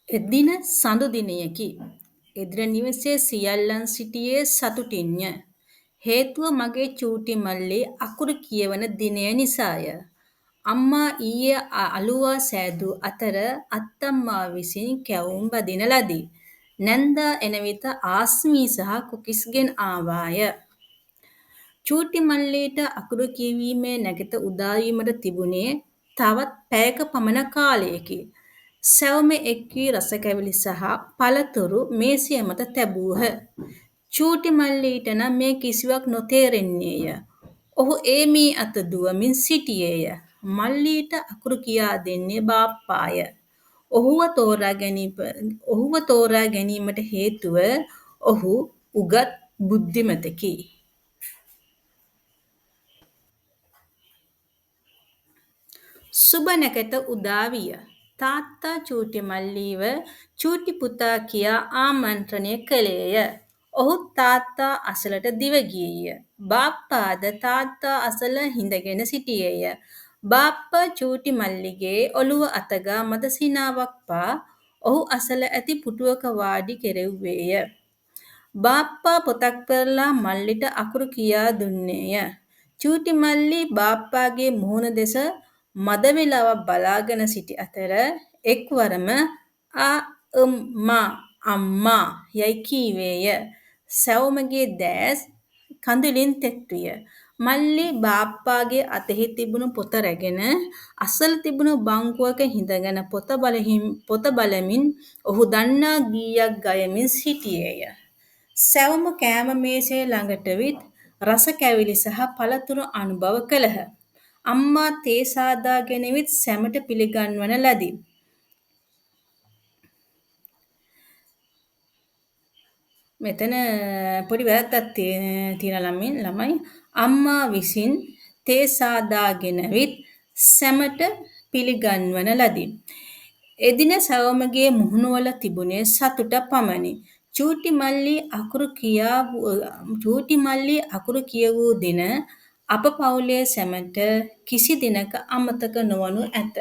එදින සඳු දිනයකි. එදින නිවසේ සියල්ලන් සිටියේ සතුටින්ය. හේතුව මගේ චූටි මල්ලි අකුරු කියවන දිනය නිසාය. අම්මා ඊයේ අලුවා සෑදූ අතර අත්තම්මා විසින් කැවුම් බදින ලදී. නැන්දා එන විට ආස්මී සහ කුකිස් ගෙන ආවාය. චූටි මල්ලිට අකුරු කියවීමේ නැකත උදාවීමට තිබුණේ තවත් පැයක පමණ කාලයකි. සැවොම එක් වී රසකැවිලි සහ පළතුරු මේසය මත තැබූහ. චූටි මල්ලිට නම් මේ කිසිවක් නොතේරෙන්නේය. ඔහු ඒ මේ අත දුවමින් සිටියේය. මල්ලිට අකුරු කියා දෙන්නේ බාප්පාය. ඔහුව තෝරා ගැනීමට හේතුව ඔහු උගත් බුද්ධිමතෙකි. සුබ නැකත උදා විය. තාත්තා චූටි මල්ලිව චූටි පුතා කියා ආමන්ත්‍රණය කළේය. ඔහුත් තාත්තා අසලට දිව ගියේය. බාප්පාද තාත්තා අසල හිඳගෙන සිටියේය. බාප්පා චූටි මල්ලිගේ ඔළුව අතගා මද සිනාවක් පා ඔහු අසල ඇති පුටුවක වාඩි කෙරෙව්වේය. බාප්පා පොතක් පෙරළා මල්ලිට අකුරු කියා දුන්නේය. චූටි මල්ලි බාප්පාගේ මුහුණ දෙස මද වේලාවක් බලාගෙන සිටි අතර එක්වරම අම්මා යයි කීවේය. සැවොමගේ දෑස් කඳුලින් තෙත් විය. මල්ලි බාප්පාගේ අතෙහි තිබුණු පොත රැගෙන අසල තිබුණු බංකුවක හිඳගෙන පොත බලමින් ඔහු දන්නා ගීයක් ගයමින් සිටියේය. සැවොම කෑම මේසය ළඟට විත් රස කැවිලි සහ පළතුරු අනුභව කළහ. අම්මා තේ සාදා ගෙනවිත් සැමට පිළිගන්වන ලදී. මෙතන පොඩි වැරැද්දක් තියෙන ළමයි. අම්මා විසින් තේ සාදා ගෙනවිත් සැමට පිළිගන්වන ලදී. එදින සැවොමගේ මුහුණුවල තිබුණේ සතුට පමණි. චූටි මල්ලි අකුරු කියවූ දින අප පවුලේ සැමට කිසි දිනක අමතක නොවනු ඇත.